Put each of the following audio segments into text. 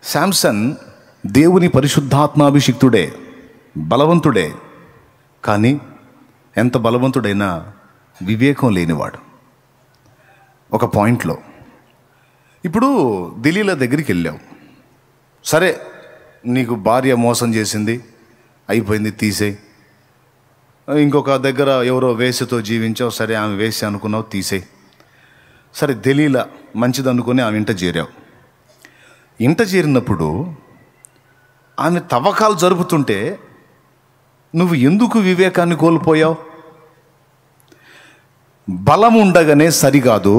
శాంసన్ దేవుని పరిశుద్ధాత్మాభిషిక్తుడే, బలవంతుడే. కానీ ఎంత బలవంతుడైనా వివేకం లేనివాడు. ఒక పాయింట్లో ఇప్పుడు దిలీలా దగ్గరికి వెళ్ళావు, సరే నీకు భార్య మోసం చేసింది, అయిపోయింది, తీసేయి. ఇంకొక దగ్గర ఎవరో వేశ్యతో జీవించావు, సరే ఆమె వేశ్య అనుకున్నావు, తీసేయి. సరే దిలీలా మంచిది అనుకుని ఆమె ఇంట చేరావు. ఇంట చేరినప్పుడు ఆమె తవ్వకాలు జరుపుతుంటే నువ్వు ఎందుకు వివేకాన్ని కోల్పోయావు? బలం ఉండగానే సరికాదు,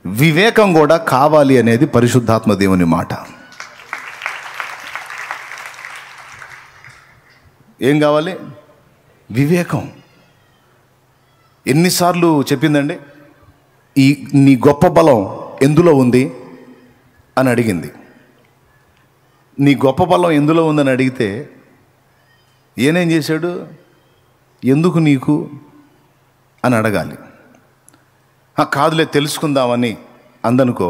వివేకం కూడా కావాలి అనేది పరిశుద్ధాత్మ దేవుని మాట. ఏం కావాలి? వివేకం. ఎన్నిసార్లు చెప్పిందండి, నీ గొప్ప బలం ఎందులో ఉంది అని అడిగింది. నీ గొప్ప బలం ఎందులో ఉందని అడిగితే ఏనేం చేశాడు? ఎందుకు నీకు అని అడగాలి. కాదులే తెలుసుకుందామని అందనుకో,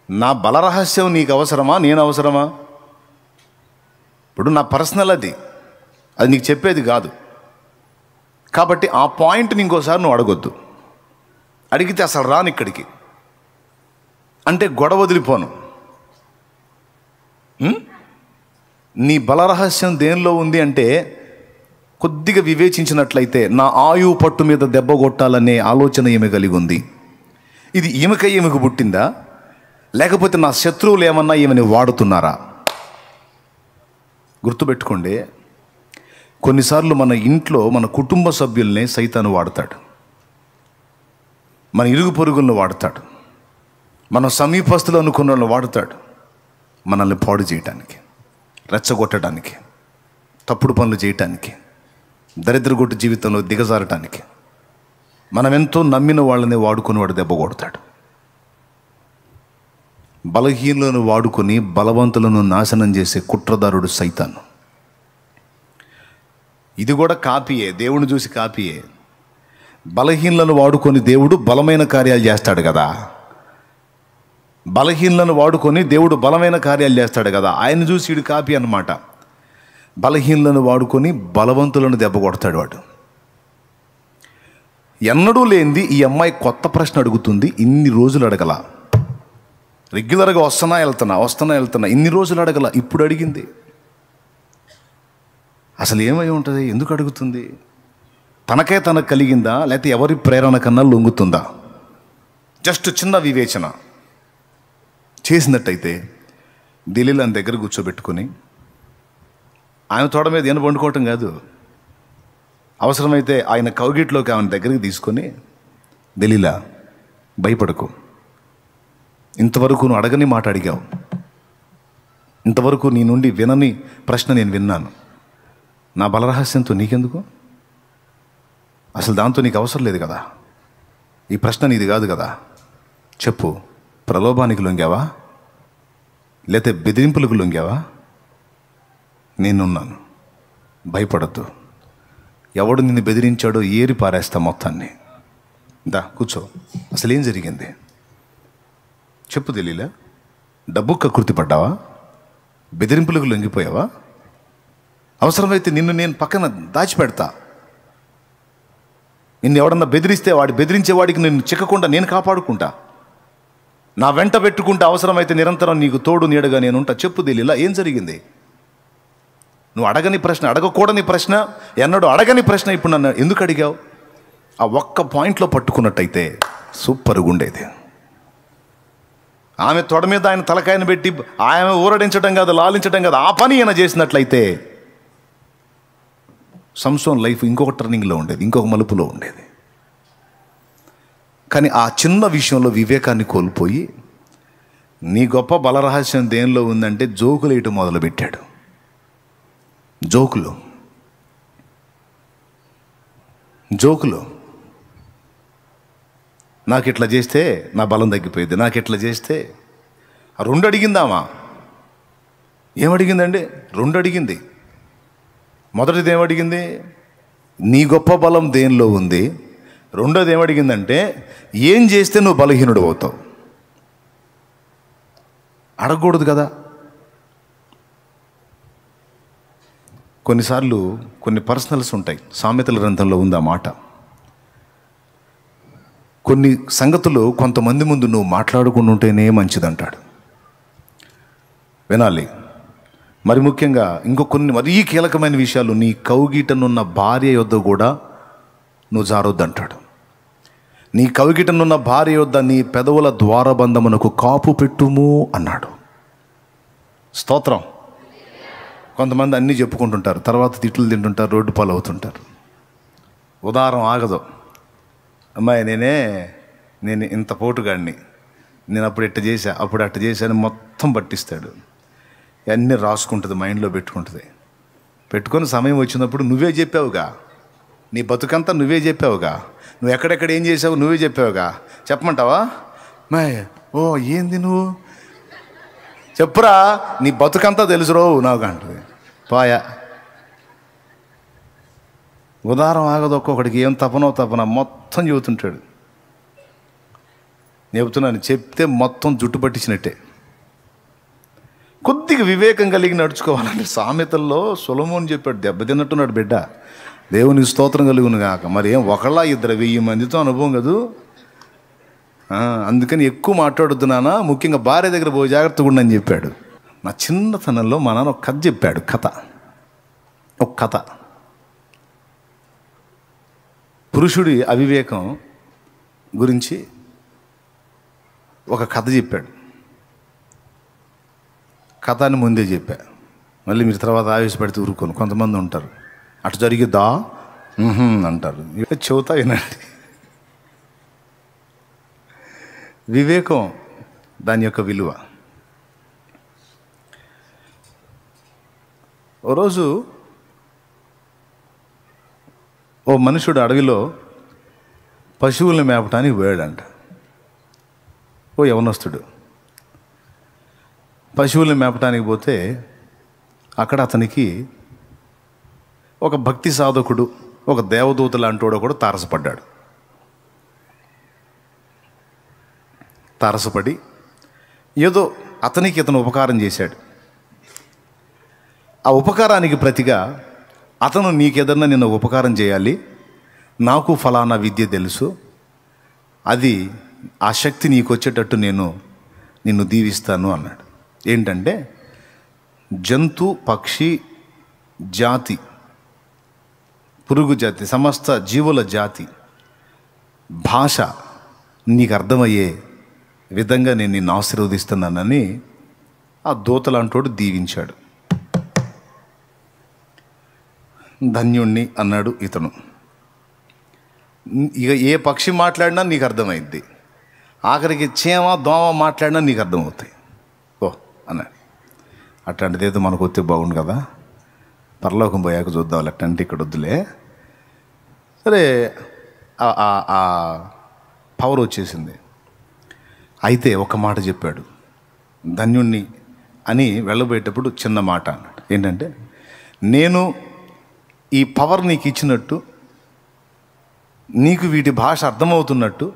నా బలరహస్యం నీకు అవసరమా, నేను అవసరమా? ఇప్పుడు నా పర్సనల్ అది నీకు చెప్పేది కాదు. కాబట్టి ఆ పాయింట్ని ఇంకోసారి నువ్వు అడగొద్దు. అడిగితే అసలు రాను ఇక్కడికి అంటే గొడవ వదిలిపోను. నీ బలరహస్యం దేనిలో ఉంది అంటే కొద్దిగా వివేచించినట్లయితే నా ఆయువు పట్టు మీద దెబ్బ కొట్టాలనే ఆలోచన ఈమె కలిగి ఉంది. ఇది ఈమెకు పుట్టిందా, లేకపోతే నా శత్రువులు ఏమన్నా ఈమెని వాడుతున్నారా? గుర్తుపెట్టుకోండి, కొన్నిసార్లు మన ఇంట్లో మన కుటుంబ సభ్యుల్ని సైతాను వాడతాడు, మన ఇరుగు పొరుగులను వాడతాడు, మన సమీపస్తులు అనుకున్న వాళ్ళని వాడతాడు, మనల్ని పాడు చేయటానికి, రెచ్చగొట్టడానికి, తప్పుడు పనులు చేయటానికి, దరిద్రగొట్టు జీవితంలో దిగజారటానికి. మనం ఎంతో నమ్మిన వాళ్ళని వాడుకొని వాడు దెబ్బ కొడతాడు. బలహీనులను వాడుకొని బలవంతులను నాశనం చేసే కుట్రదారుడు సైతాను. ఇది కూడా కాపీయే, దేవుని చూసి కాపీయే. బలహీనులను వాడుకొని దేవుడు బలమైన కార్యాలు చేస్తాడు కదా. బలహీనులను వాడుకొని దేవుడు బలమైన కార్యాలు చేస్తాడు కదా. ఆయన చూసి వీడు కాపీ అన్నమాట. బలహీనులను వాడుకొని బలవంతులను దెబ్బ కొడతాడు వాడు. ఎన్నడూ లేనిది ఈ అమ్మాయి కొత్త ప్రశ్న అడుగుతుంది. ఇన్ని రోజులు అడగల, రెగ్యులర్గా వస్తున్నా వెళ్తున్నా, ఇన్ని రోజులు అడగల, ఇప్పుడు అడిగింది. అసలు ఏమై ఉంటుంది? ఎందుకు అడుగుతుంది? తనకు కలిగిందా, లేకపోతే ఎవరి ప్రేరణ కన్నా లొంగుతుందా? జస్ట్ చిన్న వివేచన చేసినట్టయితే దిలీలాని దగ్గర కూర్చోబెట్టుకొని, ఆయన తోడ మీద ఈయన పండుకోవటం కాదు, అవసరమైతే ఆయన కౌగిట్లోకి ఆయన దగ్గరికి తీసుకొని, దిలీలా భయపడకు, ఇంతవరకు నువ్వు అడగని మాట అడిగావు, ఇంతవరకు నీ నుండి వినని ప్రశ్న నేను విన్నాను. నా బలరహస్యంతో నీకెందుకు? అసలు దాంతో నీకు అవసరం లేదు కదా. ఈ ప్రశ్న నీది కాదు కదా. చెప్పు, ప్రలోభానికి లొంగావా, లేతే బెదిరింపులకు లొంగావా? నేనున్నాను, భయపడద్దు. ఎవడు నిన్ను బెదిరించాడో ఏరి పారేస్తా మొత్తాన్ని. దా కూర్చో, అసలు ఏం జరిగింది చెప్పు దిలీలా. డబ్బు కకృతి పడ్డావా? బెదిరింపులకు లొంగిపోయావా? అవసరమైతే నిన్ను నేను పక్కన దాచిపెడతా. నిన్ను ఎవడన్నా బెదిరిస్తే బెదిరించేవాడికి నిన్ను చిక్కకుండా నేను కాపాడుకుంటా, నా వెంట పెట్టుకుంటా. అవసరమైతే నిరంతరం నీకు తోడు నీడగా నేనుంటా. చెప్పు దిలీలా, ఏం జరిగింది? నువ్వు అడగని ప్రశ్న, అడగకూడని ప్రశ్న, ఎన్నడూ అడగని ప్రశ్న ఇప్పుడు నన్ను ఎందుకు అడిగావు? ఆ ఒక్క పాయింట్లో పట్టుకున్నట్టయితే సూపర్గా ఉండేది. ఆమె తొడ మీద ఆయన తలకాయను పెట్టి ఆమె ఊరడించడం కాదు, లాలించడం కాదు, ఆ పని ఈయన చేసినట్లయితే సంసోన్ లైఫ్ ఇంకొక టర్నింగ్లో ఉండేది, ఇంకొక మలుపులో ఉండేది. కానీ ఆ చిన్న విషయంలో వివేకాన్ని కోల్పోయి, నీ గొప్ప బలరహస్యం దేనిలో ఉందంటే జోకులు వేయటం మొదలుపెట్టాడు. జోకులు నాకు ఇట్లా చేస్తే నా బలం తగ్గిపోయింది, నాకు ఇట్లా చేస్తే. రెండు అడిగిందామా? ఏమడిగిందండి? రెండు అడిగింది. మొదటిది ఏమడిగింది? నీ గొప్ప బలం దేనిలో ఉంది. రెండోది ఏమడిగిందంటే ఏం చేస్తే నువ్వు బలహీనుడు అవుతావు. అడగకూడదు కదా. కొన్నిసార్లు కొన్ని పర్సనల్స్ ఉంటాయి. సామెతల గ్రంథంలో ఉంది ఆ మాట. కొన్ని సంగతులు కొంతమంది ముందు నువ్వు మాట్లాడుకుని ఉంటేనే మంచిదంటాడు. వినాలి. మరి ముఖ్యంగా కొన్ని మరీ కీలకమైన విషయాలు, నీ కౌగిటనున్న భార్య యొద్ద కూడా నువ్వు జారొద్దంటాడు. నీ కౌగిటనున్న భార్య యొద్ద నీ పెదవుల ద్వారబంధమునకు కాపు పెట్టుము అన్నాడు. స్తోత్రం. కొంతమంది అన్నీ చెప్పుకుంటుంటారు, తర్వాత తిట్లు తింటుంటారు, రోడ్డు పాలు అవుతుంటారు. ఉదాహరణ ఆగదు. అమ్మాయి నేను ఇంత పోటుగాడిని, నేను అప్పుడు ఇట్ట చేశా, అప్పుడు అట్ట చేశాను, మొత్తం పట్టిస్తాడు. అన్నీ రాసుకుంటుంది, మైండ్లో పెట్టుకుంటుంది. పెట్టుకొని సమయం వచ్చినప్పుడు నువ్వే చెప్పావుగా, నీ బతుకంతా నువ్వే చెప్పావుగా, నువ్వు ఎక్కడెక్కడ ఏం చేసావు నువ్వే చెప్పావుగా, చెప్పమంటావా? ఓ ఏంది నువ్వు చెప్పురా, నీ బతుకంతా తెలుసురో నాకు అంటుంది. పాయా. ఉదాహరణ ఆగదు. ఒక్కొక్కడికి ఏం తపన మొత్తం చెబుతుంటాడు. చెబుతున్నాను, చెప్తే మొత్తం జుట్టు పట్టించినట్టే. కొద్దిగా వివేకం కలిగి నడుచుకోవాలని సామెతల్లో సొలొమోను చెప్పాడు. దెబ్బతిన్నట్టున్నాడు బిడ్డ. దేవునికి స్తోత్రం కలుగును కాక. మరి ఏం ఒకళ్ళ 1000 మందితో అనుభవం కదూ. అందుకని ఎక్కువ మాట్లాడొద్దు నాన్న, ముఖ్యంగా భార్య దగ్గర పోయి జాగ్రత్తగా ఉండని చెప్పాడు. నా చిన్నతనంలో మా నాన్న ఒక కథ చెప్పాడు. ఒక కథ పురుషుడి అవివేకం గురించి ఒక కథ చెప్పాడు. కథ అని ముందే చెప్పా, మళ్ళీ మీరు తర్వాత ఆవేశపడితే ఊరుకోను. కొంతమంది ఉంటారు, అటు జరిగిద్దా అంటారు. చెబుతా వినండి. వివేకం, దాని యొక్క విలువ. ఓ రోజు ఓ మనుషుడు అడవిలో పశువులను మేపటానికి పోయాడంట. ఓ యవనస్తుడు పశువులను మేపటానికి పోతే అక్కడ అతనికి ఒక భక్తి సాధకుడు, ఒక దేవదూత లాంటివాడు కూడా తారసపడి ఏదో ఇతను ఉపకారం చేశాడు. ఆ ఉపకారానికి ప్రతిగా అతను, నీకేదన్నా నిన్ను ఉపకారం చేయాలి, నాకు ఫలానా విద్య తెలుసు, అది ఆ శక్తి నీకు వచ్చేటట్టు నేను నిన్ను దీవిస్తాను అన్నాడు. ఏంటంటే జంతు పక్షి జాతి, పురుగు జాతి, సమస్త జీవుల జాతి భాష నీకు అర్థమయ్యే విధంగా నేను నిన్ను ఆశీర్వదిస్తున్నానని ఆ దూతలాంటోడు దీవించాడు. ధన్యుణ్ణి అన్నాడు ఇతను. ఇక ఏ పక్షి మాట్లాడినా నీకు అర్థమైద్ది, ఆఖరికి చీమ దోమ మాట్లాడినా నీకు అర్థమవుతాయి. ఓ అన్నాడు. అట్లాంటిదేదో మనకు వస్తే బాగుండు కదా, పరలోకం పోయాక చూద్దాం, అట్టంటే ఇక్కడ వద్దులే. సరే, ఆ పవర్ వచ్చేసింది. అయితే ఒక మాట చెప్పాడు, ధన్యుణ్ణి అని వెళ్ళబోయేటప్పుడు చిన్న మాట అన్నాడు. ఏంటంటే, నేను ఈ పవర్ నీకు ఇచ్చినట్టు, నీకు వీటి భాష అర్థమవుతున్నట్టు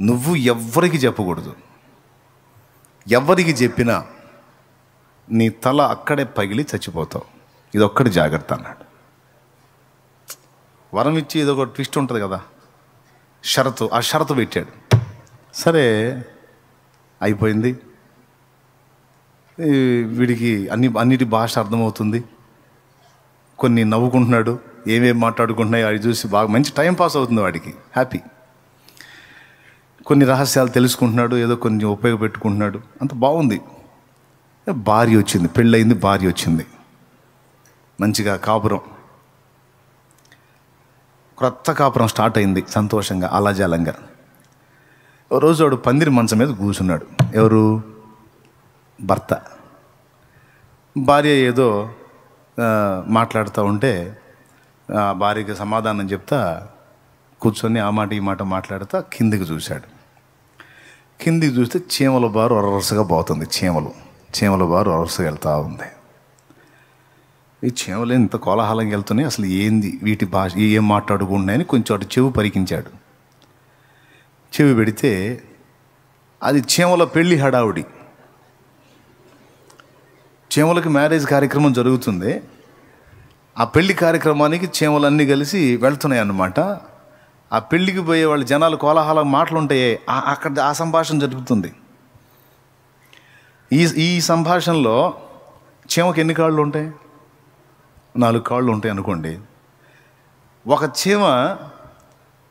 నువ్వు ఎవ్వరికి చెప్పకూడదు. ఎవరికి చెప్పినా నీ తల అక్కడే పగిలి చచ్చిపోతావు. ఇదొక్కటి జాగ్రత్త అన్నాడు. వరం ఇచ్చి ఏదో ఒక ట్విస్ట్ ఉంటుంది కదా, షరతు. ఆ షరతు పెట్టాడు. సరే అయిపోయింది. వీడికి అన్నిటి భాష అర్థమవుతుంది. కొన్ని నవ్వుకుంటున్నాడు, ఏమేమి మాట్లాడుకుంటున్నాయి అది చూసి బాగా మంచి టైం పాస్ అవుతుంది వాడికి, హ్యాపీ. కొన్ని రహస్యాలు తెలుసుకుంటున్నాడు, ఏదో కొన్ని ఉపయోగపెట్టుకుంటున్నాడు, అంత బాగుంది. భార్య వచ్చింది, పెళ్ళయింది, భార్య వచ్చింది. మంచిగా కాపురం, క్రొత్త కాపురం స్టార్ట్ అయింది సంతోషంగా, అలాజాలంగా. ఓ రోజు వాడు పందిరి మంచం మీద కూర్చున్నాడు. ఎవరు? భర్త. భార్య ఏదో మాట్లాడుతూ ఉంటే భార్యకి సమాధానం చెప్తా కూర్చొని ఆ మాట ఈ మాట మాట్లాడుతూ కిందికి చూశాడు. కిందికి చూస్తే చీమల బారు వరసగా పోతుంది. చీమల బారు వరసగా వెళ్తూ ఉంది. ఈ చీమలు ఇంత కోలాహలంగా వెళ్తున్నాయి, అసలు ఏంది వీటి భాష, ఏం మాట్లాడుకుంటున్నాయని కొంచెం అటు చెవి పరికించాడు. చెవి పెడితే అది చీమల పెళ్లి హడావుడి. చీమలకి మ్యారేజ్ కార్యక్రమం జరుగుతుంది. ఆ పెళ్లి కార్యక్రమానికి చీమలన్నీ కలిసి వెళ్తున్నాయి అన్నమాట. ఆ పెళ్లికి పోయే వాళ్ళ జనాలు కోలాహల మాటలు ఉంటాయే, అక్కడ ఆ సంభాషణ జరుగుతుంది. ఈ సంభాషణలో చీమకి ఎన్ని కాళ్ళు ఉంటాయి? 4 కాళ్ళు ఉంటాయి అనుకోండి. ఒక చీమ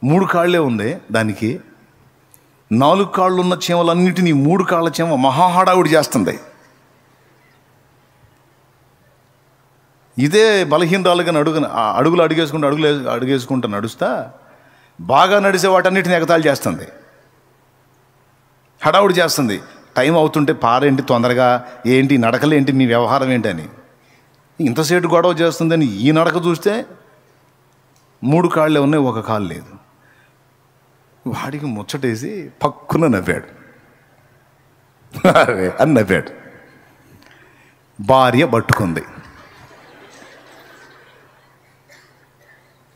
3 కాళ్ళే ఉంది, దానికి 4 కాళ్ళు ఉన్న చీమలన్నిటినీ 3 కాళ్ళ చీమ మహాహడావుడి చేస్తుంది. ఇదే బలహీనరాలుగా అడుగులు అడుగేసుకుంటూ నడుస్తా బాగా నడిచే వాటన్నిటిని ఎగతాళి చేస్తుంది, హడావుడి చేస్తుంది. టైం అవుతుంటే పారేంటి తొందరగా, ఏంటి నడకలేంటి, మీ వ్యవహారం ఏంటని ఇంతసేటు గొడవ చేస్తుందని ఈ నడక చూస్తే 3 కాళ్ళే ఉన్నాయి, 1 కాలు లేదు. వాడికి ముచ్చటేసి పక్కున నవ్వాడు. అరే అని నవ్వాడు. భార్య పట్టుకుంది.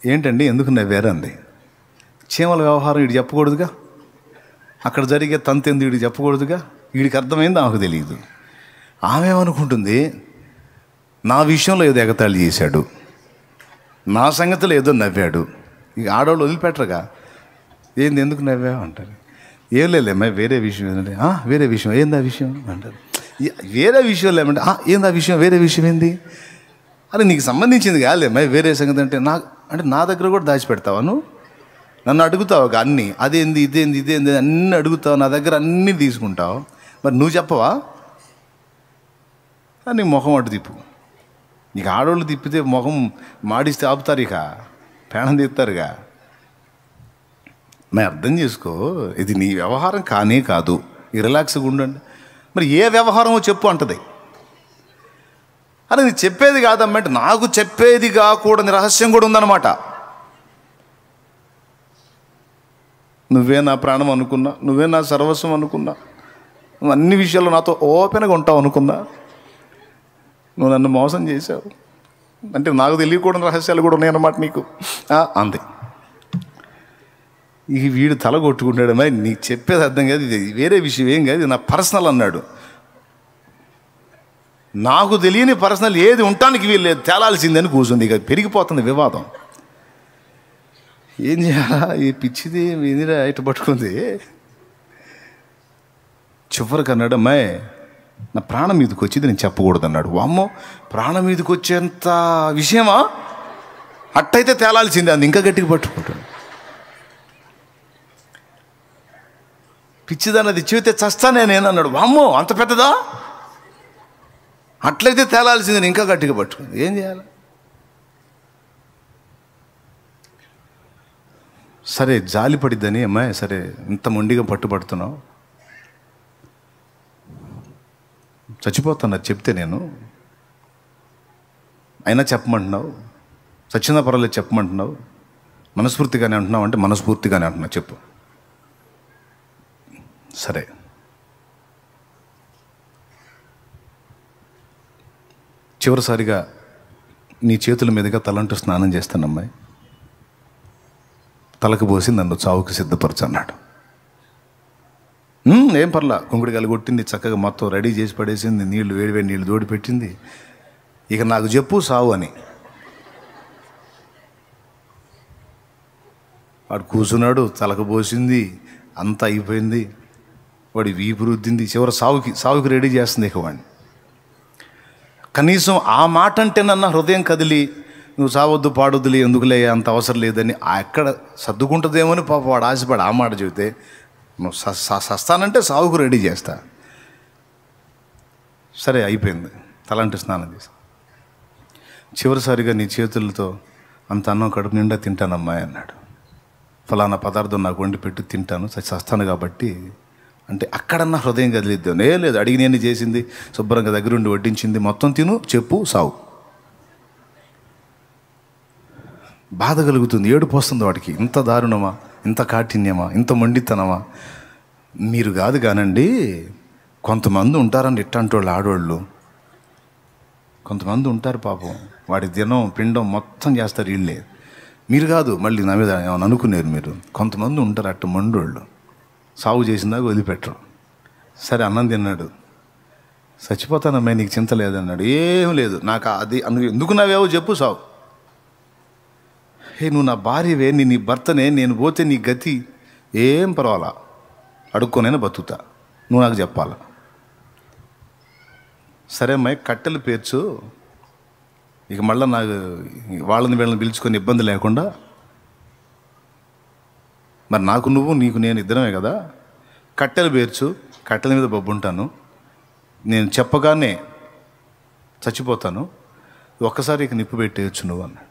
ఏంటండి ఎందుకు నవ్వారు అంది. చీమల వ్యవహారం వీడు చెప్పకూడదుగా, అక్కడ జరిగే తంతెందు వీడికి చెప్పకూడదుగా, వీడికి అర్థమైంది నాకు తెలియదు. ఆమె ఏమనుకుంటుంది, నా విషయంలో ఏదో ఎగతాళి చేశాడు, నా సంగతిలో ఏదో నవ్వాడు. ఇక ఆడవాళ్ళు వదిలిపెట్టరుగా, ఏంది ఎందుకు నవ్వావు అంటారు. ఏం లేదమ్మా వేరే విషయం ఏంటంటే, వేరే విషయం ఏంది ఆ విషయం అంటారు. వేరే విషయం లేమంటే ఏంది ఆ విషయం, వేరే విషయం ఏంది అని నీకు సంబంధించింది కాలేమ్మా వేరే సంగతి అంటే నా దగ్గర కూడా దాచిపెడతావా నువ్వు, నన్ను అడుగుతావు అన్నీ, అదేంది ఇదేంది అన్నీ అడుగుతావు, నా దగ్గర అన్నీ తీసుకుంటావు, మరి నువ్వు చెప్పవా అని ముఖం అటు తిప్పు. నీకు ఆడవాళ్ళు తిప్పితే ముఖం మాడిస్తే ఆపుతారు, ఇక ప్రాణం తీస్తారుగా. మరి అర్థం చేసుకో, ఇది నీ వ్యవహారం కానే కాదు, ఈ రిలాక్స్గా ఉండండి. మరి ఏ వ్యవహారమో చెప్పు అంటది. అని చెప్పేది కాదమ్మంటే నాకు చెప్పేది కాకూడని రహస్యం కూడా ఉందన్నమాట. నువ్వే నా ప్రాణం అనుకున్నా, నువ్వే నా సర్వస్వం అనుకున్నా, నువ్వు అన్ని విషయాల్లో నాతో ఓపెన్గా ఉంటావు అనుకున్నా, నువ్వు నన్ను మోసం చేశావు అంటే నాకు తెలియకూడని రహస్యాలు కూడా ఉన్నాయన్నమాట నీకు అంది. ఇక వీడు తల కొట్టుకుంటాడు. మరి నీకు చెప్పేది అర్థం కాదు, ఇది వేరే విషయం ఏం కాదు, ఇది నా పర్సనల్ అన్నాడు. నాకు తెలియని పర్సనల్ ఏది ఉండటానికి వీళ్ళు లేదు, తేలాల్సిందని కూర్చుంది. ఇక పెరిగిపోతుంది వివాదం. ఏం చేయాలా, ఈ పిచ్చిది మీదిరా ఇటు పట్టుకుంది. చివరికి అన్నాడు, అమ్మాయి నా ప్రాణం మీదకి వచ్చింది నేను చెప్పకూడదు అన్నాడు. వామ్మో, ప్రాణం మీదకి వచ్చేంత విషయమా, అట్టయితే తేలాల్సిందే అంది. ఇంకా గట్టిగా పట్టుకుంటాడు. పిచ్చిదన్నది చెబితే చస్తానే నేను అన్నాడు. వామ్మో అంత పెద్దదా, అట్లయితే తేలాల్సిందని ఇంకా గట్టిగా పట్టుకుంది. ఏం చేయాలి? సరే జాలి పడిద్దని, అమ్మాయి సరే ఇంత మొండిగా పట్టుబడుతున్నావు, చచ్చిపోతున్నా చెప్తే నేను, అయినా చెప్పమంటున్నావు, చచ్చినా పర్వాలేదు చెప్పమంటున్నావు, మనస్ఫూర్తిగానే అంటున్నావు అంటే మనస్ఫూర్తిగానే అంటున్నావు చెప్పు. సరే చివరిసారిగా నీ చేతుల మీదుగా తలంటూ స్నానం చేస్తాను అమ్మాయి, తలకు పోసి నన్ను చావుకి సిద్ధపరచు అన్నాడు. ఏం పర్లా, కుంకుడికాయలు కొట్టింది, చక్కగా మొత్తం రెడీ చేసి పడేసింది, నీళ్లు వేడివేడి నీళ్ళు తోడి పెట్టింది. ఇక నాకు చెప్పు సావు అని. వాడు కూర్చున్నాడు, తలకు పోసింది, అంతా అయిపోయింది, వాడి వీపు రుద్దింది, చివరి సావుకి రెడీ చేస్తుంది. ఇక వాడిని కనీసం ఆ మాట అంటే నన్న హృదయం కదిలి నువ్వు సావద్దు పాడొద్దులే ఎందుకులే అంత అవసరం లేదని ఎక్కడ సర్దుకుంటుందేమని పాప వాడు ఆశపడి ఆ మాట చెబితే, నువ్వు సస్తానంటే సావుకు రెడీ చేస్తా. సరే అయిపోయింది, తలంటి స్నానం చేసి చివరిసారిగా నీ చేతులతో అంత అన్నం కడుపు నిండా తింటానమ్మాయి అన్నాడు. ఫలానా పదార్థం నాకు వండి పెట్టి తింటాను, చస్తాను కాబట్టి అంటే అక్కడన్నా హృదయం కదిలిద్దాం. లేదు అడిగినన్ని చేసింది, శుభ్రంగా దగ్గరుండి వడ్డించింది, మొత్తం తిను చెప్పు సావు. బాధ కలుగుతుంది, ఏడుపు వస్తుంది వాడికి. ఇంత దారుణమా, ఇంత కాఠిన్యమా, ఇంత మొండితనమా. మీరు కాదు కానండి, కొంతమంది ఉంటారండి ఇట్టంటి వాళ్ళు, ఆడవాళ్ళు కొంతమంది ఉంటారు పాపం, వాడి దినం పిండం మొత్తం చేస్తారు వీళ్ళే. మీరు కాదు, మళ్ళీ నా మీద ఏమైనా అనుకునేరు మీరు. కొంతమంది ఉంటారు అట్ట మొండోళ్ళు, సాగు చేసిందాక వదిలిపెట్టరు. సరే అన్నం తిన్నాడు. చచ్చిపోతానమ్మా, నీకు చింత లేదన్నాడు. ఏం లేదు నాకు, అది ఎందుకు నావేవో చెప్పు సావు. నువ్వు నా భార్యవే, నీ భర్తనే, నేను పోతే నీ గతి ఏం పర్వాలా, అడుక్కోనైనా బతుకుతా, నువ్వు నాకు చెప్పాలా. సరే అమ్మాయి కట్టెలు పేర్చు, ఇక మళ్ళీ నాకు వాళ్ళని వీళ్ళని పిలుచుకొని ఇబ్బంది లేకుండా. మరి నాకు నువ్వు, నీకు నేను ఇద్దరమే కదా, కట్టెలు పేర్చు, కట్టెల మీద బొబ్బుంటాను, నేను చెప్పగానే చచ్చిపోతాను, ఒక్కసారి ఇక నిప్పు పెట్టేయచ్చు నువ్వు అన్నాడు.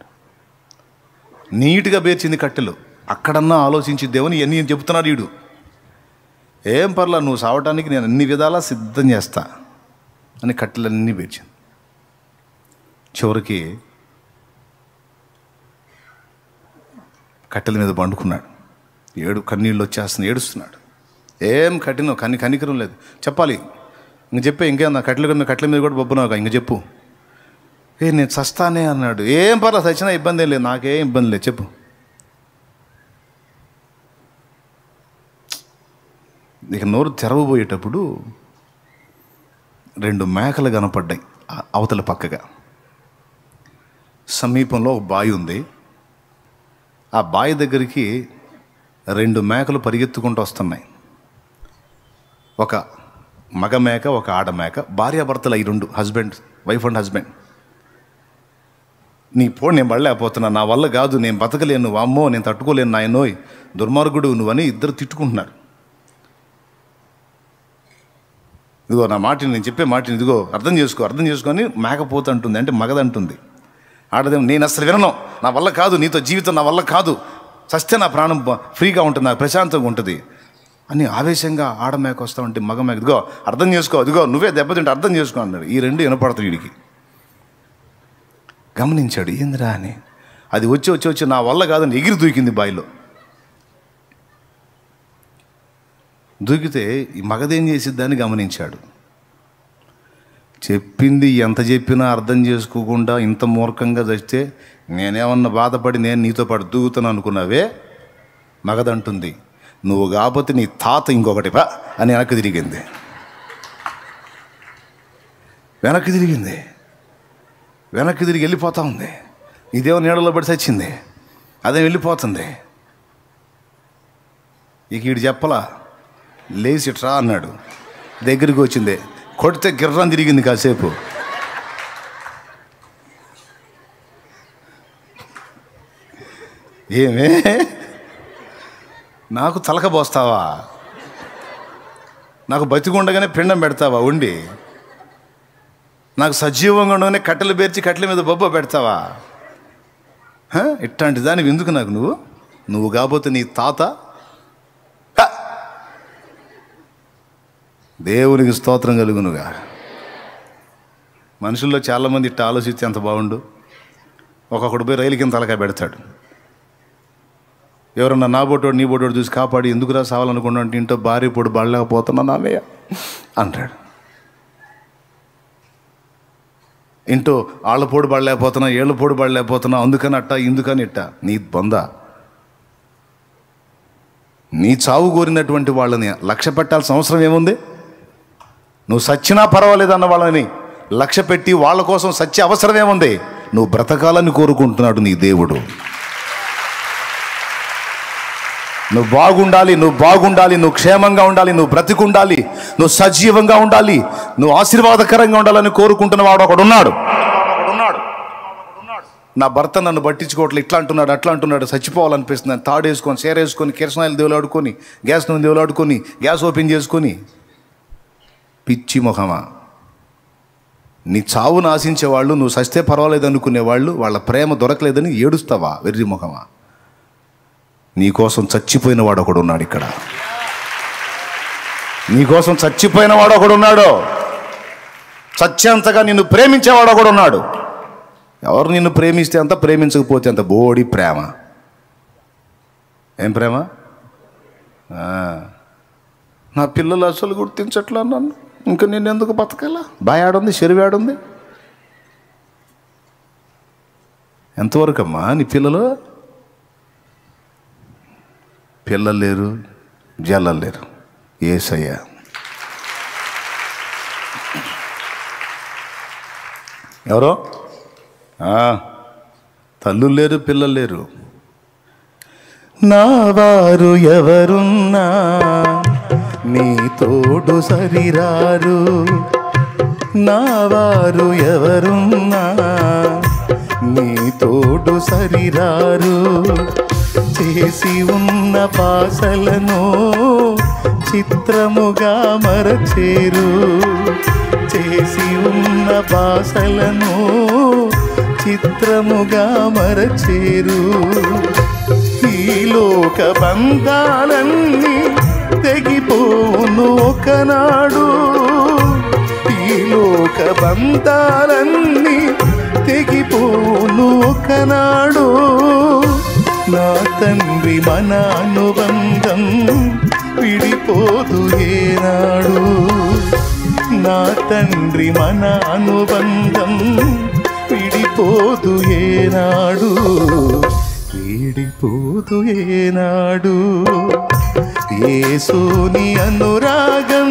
నీట్గా పేర్చింది కట్టెలు. అక్కడన్నా ఆలోచించిద్దేమని ఇవన్నీ చెబుతున్నాడు వీడు. ఏం పర్లా, నువ్వు సావటానికి నేను అన్ని విధాలా సిద్ధం చేస్తా అని కట్టెలన్నీ పేర్చింది. చివరికి కట్టెల మీద పండుకున్నాడు. కన్నీళ్ళు వచ్చేస్తున్నాయి, ఏడుస్తున్నాడు. ఏం కఠినం, కనికరం లేదు. చెప్పాలి, ఇంక చెప్పే, ఇంకేం కట్టెల మీద కూడా బొబ్బున్నావు, ఇంక చెప్పు. నేను చస్తానే అన్నాడు. ఏం పర్లా, చచ్చినా ఇబ్బంది ఏం లేదు, నాకేం ఇబ్బంది లేదు, చెప్పు. ఇక నోరు తెరవబోయేటప్పుడు 2 మేకలు కనపడ్డాయి అవతల పక్కగా. సమీపంలో ఒక బావి ఉంది. ఆ బావి దగ్గరికి 2 మేకలు పరిగెత్తుకుంటూ వస్తున్నాయి. ఒక మగ మేక, ఒక ఆడ మేక, భార్యాభర్తలు అయి 2, హస్బెండ్, వైఫ్ అండ్ హస్బెండ్. నేను పడలేకపోతున్నా, నా వల్ల కాదు, నేను బతకలేను, అమ్మో నేను తట్టుకోలేను, నాయనోయ్ దుర్మార్గుడు నువ్వని ఇద్దరు తిట్టుకుంటున్నారు. ఇదిగో నా మాటని, నేను చెప్పే మాటని ఇదిగో అర్థం చేసుకొని మేకపోతు అంటుంది, అంటే మగదంటుంది. ఆడదేమో నేను అసలు వినను, నా వల్ల కాదు, నీతో జీవితం నా వల్ల కాదు, చస్తే నా ప్రాణం ఫ్రీగా ఉంటుంది, నాకు ప్రశాంతంగా ఉంటుంది అని ఆవేశంగా ఆడ మేక వస్తా ఉంటే మగ మేక ఇదిగో అర్థం చేసుకో, ఇదిగో నువ్వే దెబ్బతింటే అర్థం చేసుకో అన్నాడు. ఈ 2 వినపడతాయి వీడికి. గమనించాడు, ఏందిరా అని. అది వచ్చి నా వల్ల కాదని ఎగిరి దూకింది బావిలో. దూకితే ఈ మగదేం చేసిద్దని గమనించాడు. చెప్పింది ఎంత చెప్పినా అర్థం చేసుకోకుండా ఇంత మూర్ఖంగా చస్తే నేనేమన్నా బాధపడి నేను నీతో పాటు దూకుతాను అనుకున్నావే. మగదంటుంది, నువ్వు కాకపోతే నీ తాత ఇంకొకటి బా అని వెనక్కి తిరిగింది. వెనక్కి తిరిగి వెళ్ళిపోతా ఉంది. ఇదేమో నీడలో పడి చచ్చింది, అదే వెళ్ళిపోతుంది. ఇక వీడు చెప్పలా, లేచి ట్రా అన్నాడు. దగ్గరికి వచ్చింది, కొడితే గిర్రం తిరిగింది కాసేపు. ఏమే నాకు తలకబోస్తావా, నాకు బతికుండగానే పిండం పెడతావా ఉండి, నాకు సజీవంగా ఉండగానే కట్టెలు పేర్చి కట్టెల మీద బొబ్బ పెడతావా? ఇట్లాంటి దానికి ఎందుకు నాకు నువ్వు కాకపోతే నీ తాత. దేవునికి స్తోత్రం కలుగునుగా. మనుషుల్లో చాలామంది ఇట్లా ఆలోచిస్తే ఎంత బాగుండు. ఒక్కొక్కడు పోయి రైలు కింద తలకాయ పెడతాడు. ఎవరన్నా నా బోటోడు నీ బోటోడు చూసి కాపాడి ఎందుకురా సావాలనుకున్నా అంటే ఇంట్లో భార్య పొడి పడలేకపోతున్నా నాన్నయ్య అంటాడు. ఇంటో ఆళ్ళ పొడి పడలేకపోతున్నా, ఏళ్ళ పొడి పడలేకపోతున్నా, అందుకని అట్ట ఇందుకని ఇట్ట. నీ బొంద. నీ చావు కోరినటువంటి వాళ్ళని లక్ష్య పెట్టాల్సిన అవసరం ఏముంది? నువ్వు సచ్చినా పర్వాలేదు అన్న వాళ్ళని లక్ష్య పెట్టి వాళ్ళ కోసం సచ్చే అవసరం ఏముంది? నువ్వు బ్రతకాలని కోరుకుంటున్నాడు నీ దేవుడు. నువ్వు బాగుండాలి, నువ్వు క్షేమంగా ఉండాలి, నువ్వు బ్రతికుండాలి, నువ్వు సజీవంగా ఉండాలి, నువ్వు ఆశీర్వాదకరంగా ఉండాలని కోరుకుంటున్న వాడు ఒకడు ఉన్నాడు. నా భర్త నన్ను పట్టించుకోవట్లేదు, ఇట్లా అంటున్నాడు, అట్లా అంటున్నాడు, చచ్చిపోవాలనిపిస్తుంది. తాడేసుకొని, సేరేసుకొని, కిరసనాయిలు దేవులాడుకొని, గ్యాస్ నూనె దేవులాడుకొని, గ్యాస్ ఓపెన్ చేసుకొని, పిచ్చి ముఖమా. నీ చావును ఆశించేవాళ్ళు, నువ్వు సస్తే పర్వాలేదు అనుకునేవాళ్ళు, వాళ్ళ ప్రేమ దొరకలేదని ఏడుస్తావా? వెర్రి ముఖమా. నీకోసం చచ్చిపోయిన వాడు ఒకడు ఉన్నాడు ఇక్కడ. నీకోసం చచ్చిపోయిన వాడు ఒకడు ఉన్నాడు. చచ్చేంతగా నిన్ను ప్రేమించేవాడు ఒకడు ఉన్నాడు. ఎవరు నిన్ను ప్రేమిస్తే అంత, ప్రేమించకపోతే అంత. బోడి ప్రేమ. ఏం ప్రేమ? నా పిల్లలు అసలు గుర్తించట్లా నన్ను, ఇంకా నేను ఎందుకు బతకాలా? బాయాడుంది, చెరువాడుంది. ఎంతవరకమ్మా నీ పిల్లలు? పిల్లలు లేరు, జల్లలు లేరు. యేసయ్య ఎవరో తల్లులు లేరు, పిల్లలు లేరు. నా వారు ఎవరున్నా నీ తోడు సరిరారు, నా వారు ఎవరున్నా నీ తోడు సరిరారు. చేసి ఉన్న పాసలను చిత్రముగా మరచేరు, చేసి ఉన్న పాసలను చిత్రముగా మరచేరు. ఈ లోక బంధాలన్నీ తెగిపోను ఒకనాడు, ఈ లోక బంధాలన్నీ తెగిపోను ఒకనాడు. నా తండ్రి మన అనుబంధం విడిపోదు ఏనాడు, నా తండ్రి మన అనుబంధం విడిపోదు ఏనాడు, విడిపోదు ఏనాడు. యేసుని అనురాగం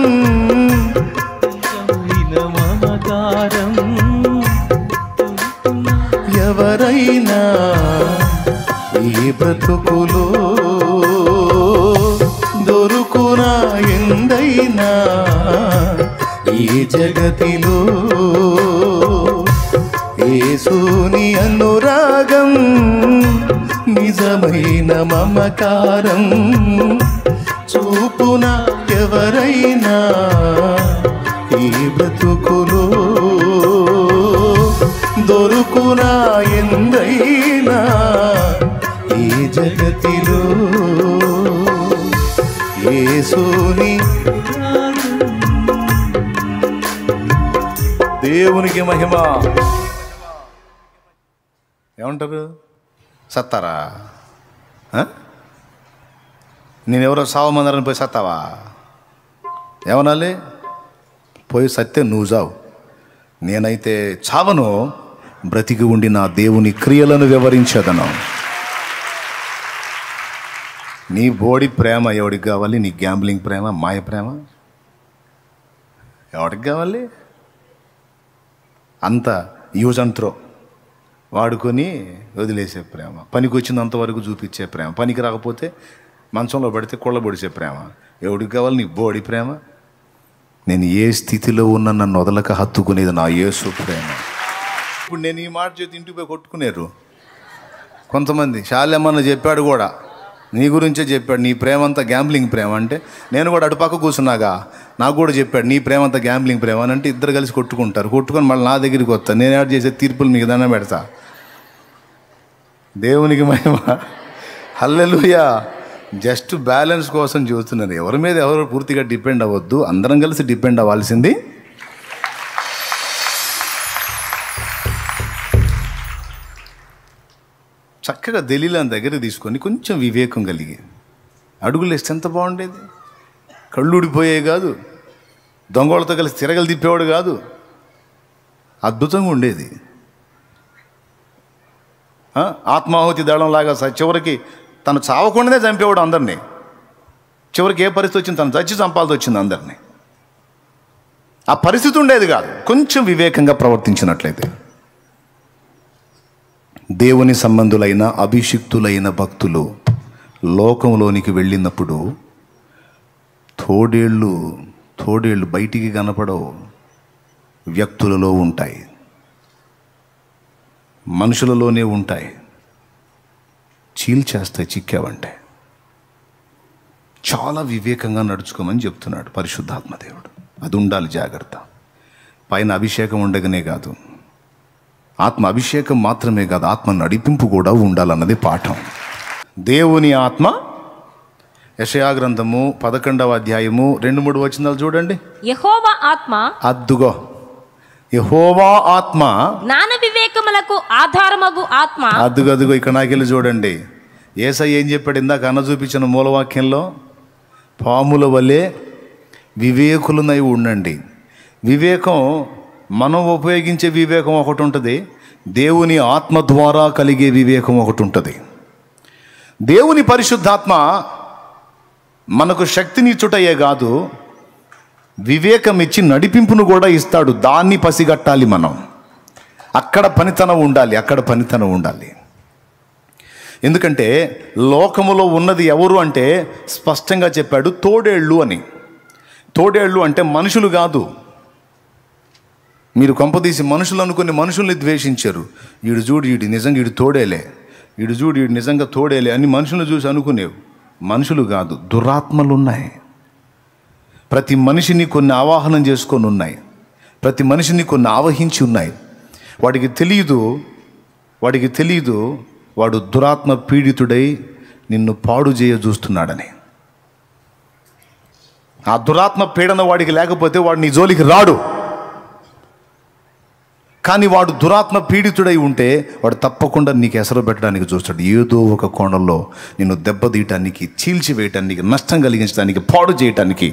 మమకారం ఎవరైనా ఈ బ్రతుకులో దొరుకునా ఎందైనా ఈ జగతిలో. యేసుని అనురాగం నిజమైన మమకారం చూపున ఎవరైనా ఈ బ్రతుకులో దొరుకునా ఎందైనా ఈ జగతిలో. యేసుని దేవునికి మహిమ. ఏమంటారు? సత్తారా? నేనెవరో సావమందరని పోయి సత్తావా? ఏమనాలి? పోయి సత్తే నువ్వు చావు, నేనైతే చావను, బ్రతికి ఉండి నా దేవుని క్రియలను వివరించదను. నీ బోడి ప్రేమ ఎవడికి కావాలి? నీ గ్యాంబ్లింగ్ ప్రేమ, మాయ ప్రేమ ఎవడికి కావాలి? అంత యూజ్ అండ్ త్రో వాడుకొని వదిలేసే ప్రేమ, పనికి వచ్చినంతవరకు చూపించే ప్రేమ, పనికి రాకపోతే మంచంలో పడితే కొళ్ళబొడిసే ప్రేమ ఎవడికి కావాలి? నీ బోడి ప్రేమ. నేను ఏ స్థితిలో ఉన్నా నన్ను వదలక హత్తుకునేది నా యేసు ప్రేమ. ఇప్పుడు నేను ఈ మాట చేతి ఇంటికి పోయి కొట్టుకునేరు కొంతమంది. శాలేమన్న చెప్పాడు కూడా, నీ గురించే చెప్పాడు, నీ ప్రేమ అంతా గ్యాంబ్లింగ్ ప్రేమ అంటే. నేను కూడా అటుపక్క కూర్చున్నాగా, నాకు కూడా చెప్పాడు నీ ప్రేమ అంతా గ్యాంబ్లింగ్ ప్రేమ అని. అంటే ఇద్దరు కలిసి కొట్టుకుంటారు, కొట్టుకొని మళ్ళీ నా దగ్గరికి వస్తా, నేను యాడ్ చేసే తీర్పులు మీకు దండం పెడతా. దేవునికి మహిమ, హల్లెలూయా. జస్ట్ బ్యాలెన్స్ కోసం చూస్తున్నారు. ఎవరి మీద ఎవరు పూర్తిగా డిపెండ్ అవ్వద్దు, అందరం కలిసి డిపెండ్ అవ్వాల్సింది. చక్కగా దలీలాని దగ్గర తీసుకొని కొంచెం వివేకం కలిగి అడుగులు వేస్తే ఎంత బాగుండేది. కళ్ళు ఊడిపోయేవి కాదు, దొంగలతో కలిసి తిరగలు తిప్పేవాడు కాదు, అద్భుతంగా ఉండేది. ఆత్మాహుతి దళంలాగా చివరికి తను చావకుండానే చంపేవాడు అందరినీ. చివరికి ఏ పరిస్థితి వచ్చింది? తను చచ్చి చంపాల్సి వచ్చింది అందరినీ. ఆ పరిస్థితి ఉండేది కాదు, కొంచెం వివేకంగా ప్రవర్తించినట్లయితే. దేవుని సంబంధులైన అభిషిక్తులైన భక్తులు లోకంలోనికి వెళ్ళినప్పుడు తోడేళ్ళు బయటికి కనపడవు, వ్యక్తులలో ఉంటాయి, మనుషులలోనే ఉంటాయి. చీల్చేస్తాయి చిక్కావంటే. చాలా వివేకంగా నడుచుకోమని చెప్తున్నాడు పరిశుద్ధాత్మ దేవుడు. అది ఉండాలి జాగ్రత్త. పైన అభిషేకం ఉండగానే కాదు, ఆత్మ అభిషేకం మాత్రమే కాదు, ఆత్మ నడిపింపు కూడా ఉండాలన్నది పాఠం. దేవుని ఆత్మ. యెషయా గ్రంథము 11వ అధ్యాయము 2-3 వచనాలు చూడండి. యెహోవా ఆత్మ, అద్దుగో యెహోవా ఆత్మ జ్ఞాన వివేకములకు ఆధారమగు ఆత్మ. అద్దుగదుగో ఇక్కడ నాకెళ్ళి చూడండి. యేసయ్య ఏం చెప్పాడు ఇందాక అన్న చూపించిన మూలవాక్యంలో? పాముల వలె వివేకులనై ఉండండి. వివేకం మనం ఉపయోగించే వివేకం ఒకటి ఉంటుంది, దేవుని ఆత్మ ద్వారా కలిగే వివేకం ఒకటి ఉంటుంది. దేవుని పరిశుద్ధాత్మ మనకు శక్తినిచ్చుటయే కాదు, వివేకం ఇచ్చి నడిపింపును కూడా ఇస్తాడు. దాన్ని పసిగట్టాలి మనం. అక్కడ పనితనం ఉండాలి. ఎందుకంటే లోకములో ఉన్నది ఎవరు అంటే స్పష్టంగా చెప్పాడు, తోడేళ్ళు అని. తోడేళ్ళు అంటే మనుషులు కాదు. మీరు కొంపదీసి మనుషులు అనుకుని మనుషుల్ని ద్వేషించారు. వీడు చూడు, వీడు నిజంగా వీడు తోడేలే, వీడు చూడు, వీడు నిజంగా తోడేలే అని మనుషులను చూసి అనుకునేవు. మనుషులు కాదు, దురాత్మలు ఉన్నాయి. ప్రతి మనిషిని కొన్ని ఆవాహనం చేసుకొని ఉన్నాయి. ప్రతి మనిషిని కొన్ని ఆవహించి ఉన్నాయి. వాడికి తెలియదు వాడు దురాత్మ పీడితుడై నిన్ను పాడు చేయ చూస్తున్నాడని. ఆ దురాత్మ పీడన వాడికి లేకపోతే వాడు నీ జోలికి రాడు. కానీ వాడు దురాత్మ పీడితుడై ఉంటే వాడు తప్పకుండా నీకు ఎసరు పెట్టడానికి చూస్తాడు. ఏదో ఒక కోణంలో నిన్ను దెబ్బతీయటానికి, చీల్చివేయటానికి, నష్టం కలిగించడానికి, పాడు చేయటానికి.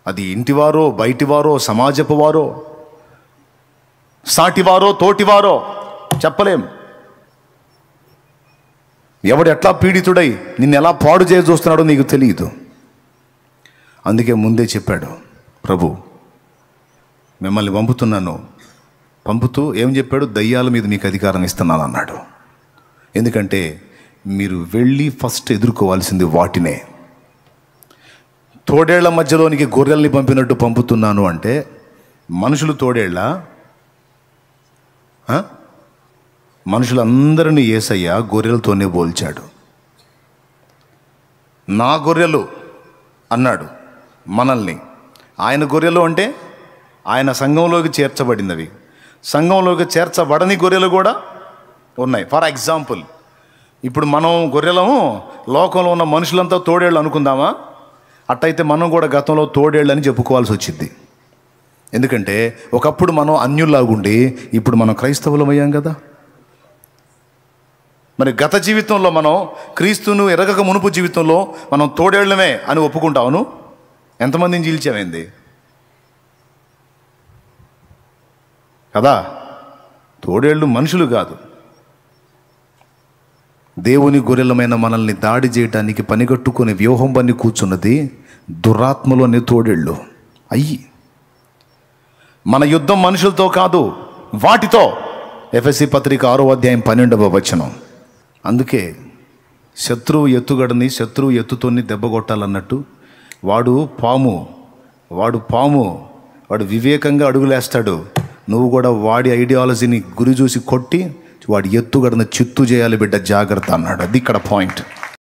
అది ఇంటివారో, బయటివారో, సమాజపు వారో, సాటివారో, తోటివారో చెప్పలేం. ఎవడు ఎట్లా పీడితుడై నిన్ను ఎలా పాడు చేయ చూస్తున్నాడో నీకు తెలియదు. అందుకే ముందే చెప్పాడు ప్రభు, మిమ్మల్ని పంపుతూ ఏం చెప్పాడు? దయ్యాల మీద మీకు అధికారం ఇస్తున్నాను అన్నాడు. ఎందుకంటే మీరు వెళ్ళి ఫస్ట్ ఎదుర్కోవాల్సింది వాటినే. తోడేళ్ల మధ్యలోనికి గొర్రెల్ని పంపినట్టు పంపుతున్నాను అంటే మనుషులు తోడేళ్ళ? మనుషులందరినీ యేసయ్య గొర్రెలతోనే పోల్చాడు. నా గొర్రెలు అన్నాడు మనల్ని. ఆయన గొర్రెలు అంటే ఆయన సంఘంలోకి చేర్చబడినవి. సంఘంలోకి చేర్చబడని గొర్రెలు కూడా ఉన్నాయి. ఫర్ ఎగ్జాంపుల్, ఇప్పుడు మనం గొర్రెలము, లోకంలో ఉన్న మనుషులంతా తోడేళ్ళు అనుకుందామా? అట్టయితే మనం కూడా గతంలో తోడేళ్ళు అని చెప్పుకోవాల్సి వచ్చింది. ఎందుకంటే ఒకప్పుడు మనం అన్యుల్లాగుండి ఇప్పుడు మనం క్రైస్తవులం అయ్యాం కదా. మరి గత జీవితంలో మనం క్రీస్తును ఎరగక మునుపు జీవితంలో మనం తోడేళ్లమే అని ఒప్పుకుంటావును. ఎంతమందిని చీల్చామైంది కదా. తోడేళ్ళు మనుషులు కాదు. దేవుని గొర్రెలమైన మనల్ని దాడి చేయడానికి పనిగట్టుకుని వ్యూహం పని కూర్చున్నది దురాత్మలోని తోడేళ్ళు అయ్యి. మన యుద్ధం మనుషులతో కాదు, వాటితో. ఎఫెసీ పత్రిక 6వ అధ్యాయం 12వ వచనం. అందుకే శత్రువు ఎత్తుగడని శత్రువు ఎత్తుతోని దెబ్బ కొట్టాలన్నట్టు వాడు పాము, వాడు వివేకంగా అడుగులేస్తాడు. నువ్వు కూడా వాడి ఐడియాలజీని గురి చూసి కొట్టి వాడి ఎత్తుగడని చిత్తు చేయాలి బిడ్డ, జాగ్రత్త అన్నాడు. అది ఇక్కడ పాయింట్.